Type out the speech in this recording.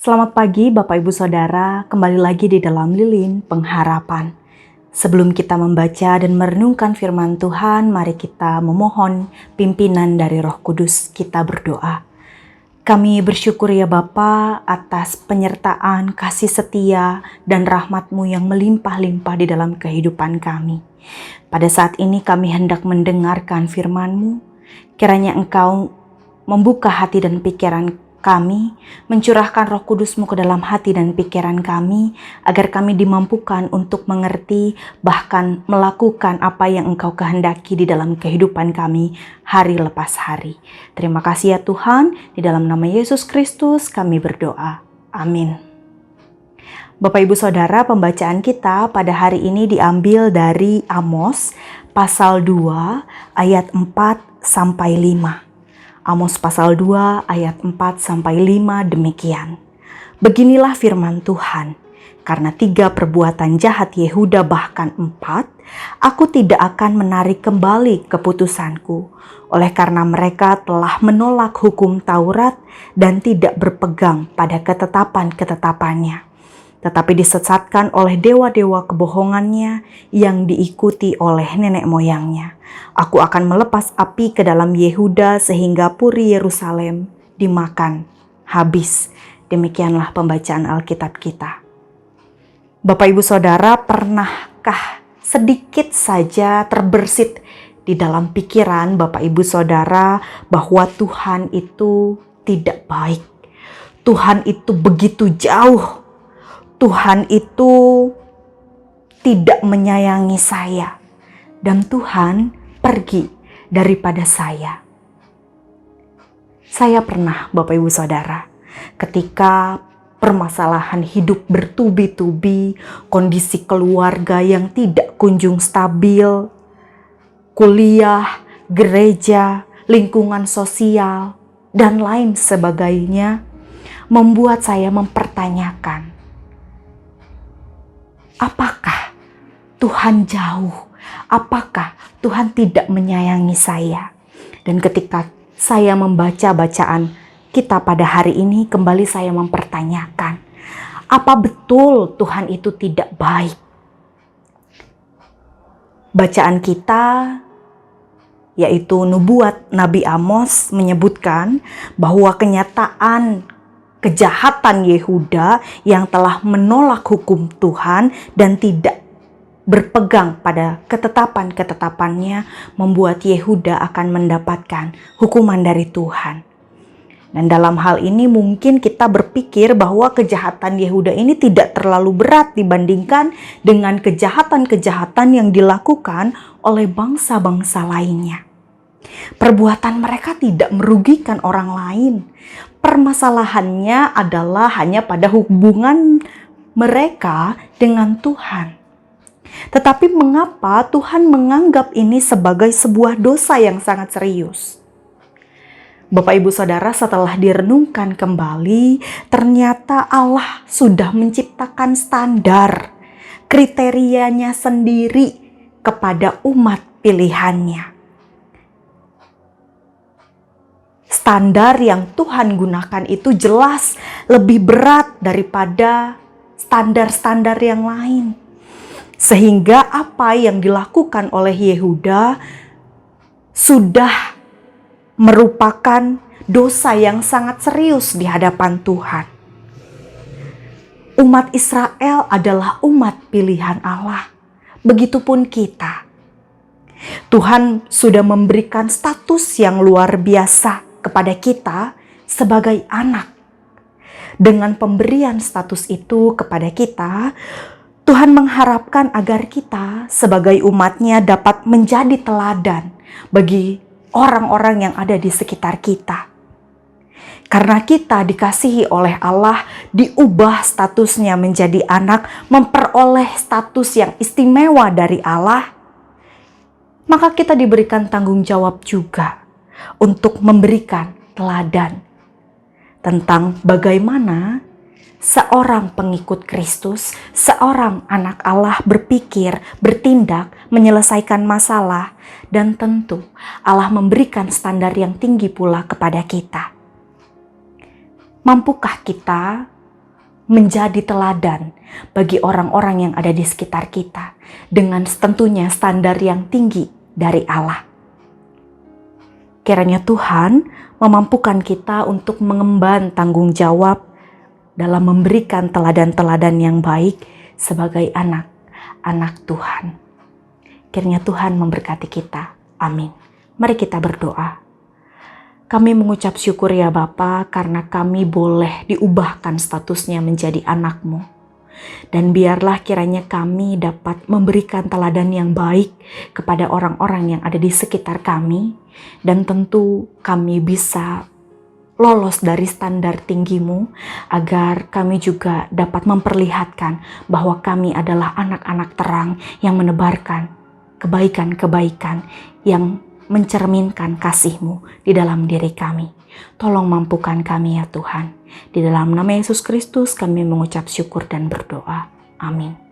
Selamat pagi Bapak Ibu Saudara, kembali lagi di dalam Lilin Pengharapan. Sebelum kita membaca dan merenungkan firman Tuhan, mari kita memohon pimpinan dari Roh Kudus. Kita berdoa. Kami bersyukur ya Bapa atas penyertaan, kasih setia, dan rahmat-Mu yang melimpah-limpah di dalam kehidupan kami. Pada saat ini kami hendak mendengarkan firman-Mu. Kiranya Engkau membuka hati dan pikiran kami, mencurahkan Roh Kudus-Mu ke dalam hati dan pikiran kami, agar kami dimampukan untuk mengerti, bahkan melakukan apa yang Engkau kehendaki di dalam kehidupan kami hari lepas hari. Terima kasih ya Tuhan, di dalam nama Yesus Kristus kami berdoa. Amin. Bapak Ibu Saudara, pembacaan kita pada hari ini diambil dari Amos pasal 2 ayat 4 sampai 5. Amos pasal 2 ayat 4-5 demikian. Beginilah firman Tuhan, karena 3 perbuatan jahat Yehuda bahkan 4, aku tidak akan menarik kembali keputusanku, oleh karena mereka telah menolak hukum Taurat dan tidak berpegang pada ketetapan-ketetapannya, tetapi disesatkan oleh dewa-dewa kebohongannya yang diikuti oleh nenek moyangnya. Aku akan melepas api ke dalam Yehuda sehingga puri Yerusalem dimakan habis. Demikianlah pembacaan Alkitab kita. Bapak Ibu Saudara, pernahkah sedikit saja terbersit di dalam pikiran Bapak Ibu Saudara bahwa Tuhan itu tidak baik? Tuhan itu begitu jauh. Tuhan itu tidak menyayangi saya. Dan Tuhan pergi daripada saya. Saya pernah, Bapak Ibu Saudara, ketika permasalahan hidup bertubi-tubi, kondisi keluarga yang tidak kunjung stabil, kuliah, gereja, lingkungan sosial, dan lain sebagainya, membuat saya mempertanyakan, apakah Tuhan jauh? Apakah Tuhan tidak menyayangi saya? Dan ketika saya membaca bacaan kita pada hari ini, kembali saya mempertanyakan, apa betul Tuhan itu tidak baik? Bacaan kita, yaitu nubuat Nabi Amos, menyebutkan bahwa kenyataan kejahatan Yehuda yang telah menolak hukum Tuhan dan tidak berpegang pada ketetapan-ketetapannya membuat Yehuda akan mendapatkan hukuman dari Tuhan. Dan dalam hal ini mungkin kita berpikir bahwa kejahatan Yehuda ini tidak terlalu berat dibandingkan dengan kejahatan-kejahatan yang dilakukan oleh bangsa-bangsa lainnya. Perbuatan mereka tidak merugikan orang lain. Permasalahannya adalah hanya pada hubungan mereka dengan Tuhan. Tetapi mengapa Tuhan menganggap ini sebagai sebuah dosa yang sangat serius? Bapak Ibu Saudara, setelah direnungkan kembali, ternyata Allah sudah menciptakan standar, kriterianya sendiri kepada umat pilihannya. Standar yang Tuhan gunakan itu jelas lebih berat daripada standar-standar yang lain. Sehingga apa yang dilakukan oleh Yehuda sudah merupakan dosa yang sangat serius di hadapan Tuhan. Umat Israel adalah umat pilihan Allah. Begitupun kita. Tuhan sudah memberikan status yang luar biasa kepada kita sebagai anak. Dengan pemberian status itu kepada kita, Tuhan mengharapkan agar kita sebagai umatnya dapat menjadi teladan bagi orang-orang yang ada di sekitar kita. Karena kita dikasihi oleh Allah, diubah statusnya menjadi anak, memperoleh status yang istimewa dari Allah, maka kita diberikan tanggung jawab juga untuk memberikan teladan tentang bagaimana seorang pengikut Kristus, seorang anak Allah berpikir, bertindak, menyelesaikan masalah, dan tentu Allah memberikan standar yang tinggi pula kepada kita. Mampukah kita menjadi teladan bagi orang-orang yang ada di sekitar kita dengan tentunya standar yang tinggi dari Allah. Kiranya Tuhan memampukan kita untuk mengemban tanggung jawab dalam memberikan teladan-teladan yang baik sebagai anak-anak Tuhan. Kiranya Tuhan memberkati kita. Amin. Mari kita berdoa. Kami mengucap syukur ya Bapa, karena kami boleh diubahkan statusnya menjadi anak-Mu. Dan biarlah kiranya kami dapat memberikan teladan yang baik kepada orang-orang yang ada di sekitar kami. Dan tentu kami bisa lolos dari standar tinggi-Mu, agar kami juga dapat memperlihatkan bahwa kami adalah anak-anak terang yang menebarkan kebaikan-kebaikan yang mencerminkan kasih-Mu di dalam diri kami. Tolong mampukan kami ya Tuhan. Di dalam nama Yesus Kristus kami mengucap syukur dan berdoa. Amin.